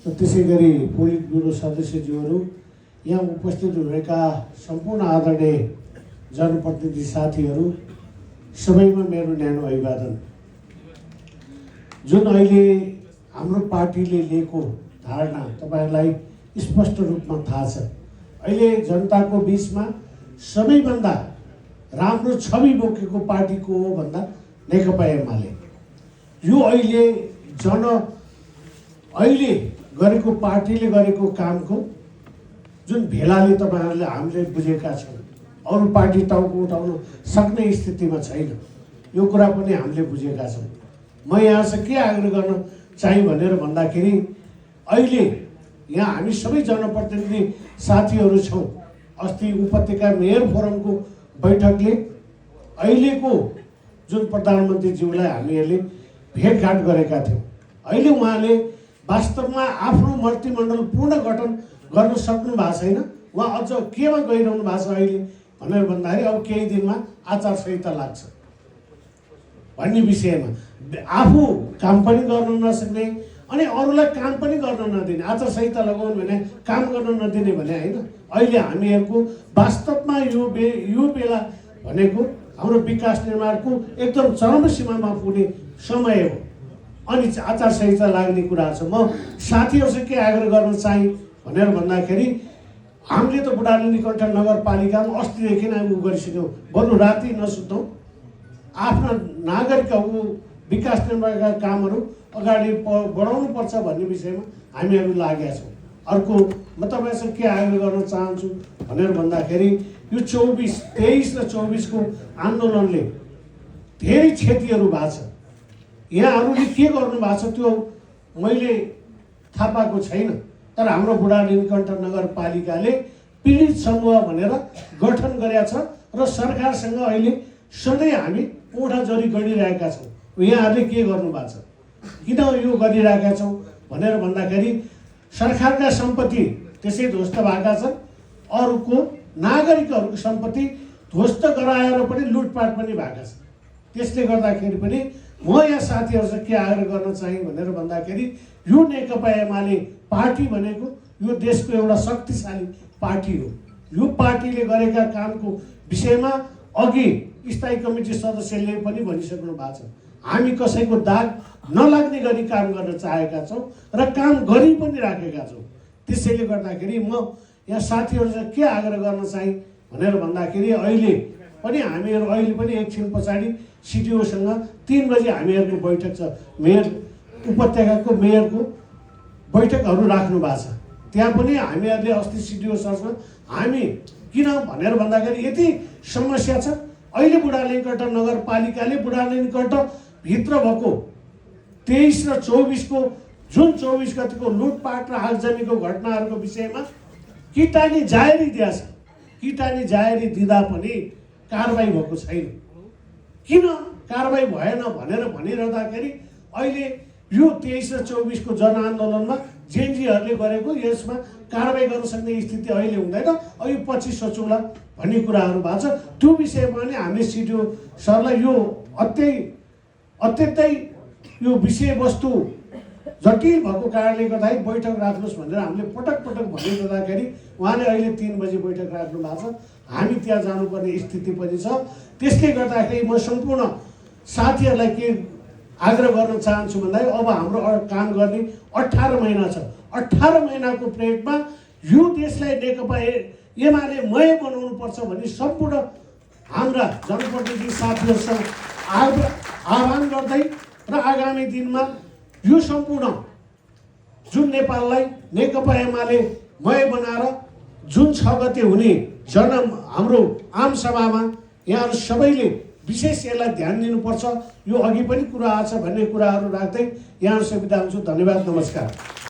र त्यसै गरी पोलिट ब्युरो सदस्यज्यूहरू, यहाँ उपस्थित रहेका सम्पूर्ण आदरणीय जनप्रतिनिधि साथीहरू, सबैमा मेरो न्यानो अभिवादन। जुन अहिले हाम्रो पार्टीले लिएको धारणा तपाईहरूलाई स्पष्ट रूपमा थाहा छ। अहिले जनताको बिचमा सबैभन्दा राम्रो छवि बोकेको पार्टीको हो भन्दा नेकपा एमाले। यो अहिले गरेको पार्टीले गरेको कामको जुन भेलाले तपाईहरूले हामीले बुझेका छौँ, अरू पार्टी टाउको उठाउन सक्ने स्थितिमा छैन, यो कुरा पनि हामीले बुझेका छौँ। म यहाँ चाहिँ के आग्रह गर्न चाहिँ भनेर भन्दाखेरि, अहिले यहाँ हामी सबै जनप्रतिनिधि साथीहरू छौँ। अस्ति उपत्यका मेयर फोरमको बैठकले अहिलेको जुन प्रधानमन्त्रीज्यूलाई हामीहरूले भेटघाट गरेका थियौँ। अहिले उहाँले वास्तवमा आफ्नो मन्त्रीमण्डल पूर्ण गठन गर्न सक्नु भएको छैन, उहाँ अझ केमा गइरहनु भएको छ अहिले भनेर भन्दाखेरि अब केही दिनमा आचार संहिता लाग्छ भन्ने विषयमा आफू काम पनि गर्न नसक्ने अनि अरूलाई काम पनि गर्न नदिने, आचार संहिता लगाउनु भने काम गर्न नदिने भने होइन। अहिले हामीहरूको वास्तवमा यो बेला भनेको हाम्रो विकास निर्माणको एकदम चरम सीमामा पुग्ने समय हो अनि आचार संहिता लाग्ने कुरा छ। म साथीहरूसँग के आग्रह गर्न चाहे भनेर भन्दाखेरि, हामीले त बुढाले निकट नगरपालिकामा अस्तिदेखि नै उ गरिसक्यौँ, बरु राति नसुतौँ, आफ्ना नागरिकहरूको विकास निर्माणका कामहरू अगाडि बढाउनु पर्छ भन्ने विषयमा हामीहरू लागेका छौँ। अर्को म तपाईँसँग के आग्रह गर्न चाहन्छु भनेर भन्दाखेरि, यो 23 र 24को आन्दोलनले धेरै क्षतिहरू भएको छ। यहाँहरूले के गर्नु भएको छ त्यो मैले थाहा पाएको छैन, तर हाम्रो बुढाले निकट नगरपालिकाले पीडित समूह भनेर गठन गरेका छ र सरकारसँग अहिले सधैँ हामी ओठाजरी गरिरहेका छौँ। यहाँहरूले के गर्नु भएको छ, किन यो गरिरहेका छौँ भनेर भन्दाखेरि, सरकारका सम्पत्ति त्यसै ध्वस्त भएका छन्, अरूको नागरिकहरूको सम्पत्ति ध्वस्त गराएर पनि लुटपाट पनि भएका छन्। त्यसले गर्दाखेरि पनि म यहाँ साथीहरूसँग के आग्रह गर्न चाहे भनेर भन्दाखेरि, यो नेकपा एमाले पार्टी भनेको यो देशको एउटा शक्तिशाली पार्टी हो। यो पार्टीले गरेका कामको विषयमा अघि स्थायी कमिटी सदस्यले पनि भनिसक्नु भएको छ, हामी कसैको दाग नलाग्ने गरी काम गर्न चाहेका छौँ र काम गरि पनि राखेका छौँ। त्यसैले गर्दाखेरि म यहाँ साथीहरूसँग के आग्रह गर्न चाहे भनेर भन्दाखेरि, अहिले पनि एकछिन पछाडि सिडिओसँग 3 बजे हामीहरूको बैठक छ, मेयर उपत्यकाको मेयरको बैठकहरू राख्नु भएको छ। त्यहाँ पनि हामीहरूले अस्ति सिडिओ सरसँग हामी किन भनेर भन्दाखेरि यति समस्या छ। अहिले बुढालिङगढ नगरपालिकाले बुढालिङगढ भित्र भएको 23 र 24को जुन 24 गतिको लुटपाट र आगजनीको घटनाहरूको विषयमा किटानी जाहेरी दिएछ। किटानी जाहेरी दिँदा पनि कारबाही भएको छैन। किन कारबाही भएन भनेर भनिरहँदाखेरि, अहिले यो 23 र 24को जनआन्दोलनमा जेएनजीहरूले गरेको यसमा कारबाही गर्न सक्ने स्थिति अहिले हुँदैन, अब यो 25 सोचौँला भन्ने कुराहरू भएको छ। त्यो विषयमा पनि हामीले सिडिओ सरलाई यो अत्यन्तै यो विषयवस्तु जटिल भएको कारणले गर्दाखेरि बैठक राख्नुहोस् भनेर हामीले पटक भनिरहँदाखेरि उहाँले अहिले 3 बजे बैठक राख्नु भएको छ। हामी त्यहाँ जानुपर्ने स्थिति पनि छ। त्यसले गर्दाखेरि म सम्पूर्ण साथीहरूलाई के आग्रह गर्न चाहन्छु भन्दाखेरि, अब हाम्रो काम गर्ने 18 महिना छ। 18 महिनाको पिरियडमा यो देशलाई नेकपा एमाले मय बनाउनु पर्छ भन्ने सम्पूर्ण हाम्रा जनप्रतिनिधि साथीहरूसँग आह्वान गर्दै र आगामी दिनमा यो सम्पूर्ण जुन नेपाललाई नेकपा एमाले मय बनाएर जुन 6 गते हुने हाम्रो आम सभामा यहाँहरू सबैले विशेष यसलाई ध्यान दिनुपर्छ। यो अघि पनि कुरा आछ भन्ने कुराहरू राख्दै यहाँहरू बिदा हुन्छु। धन्यवाद, नमस्कार।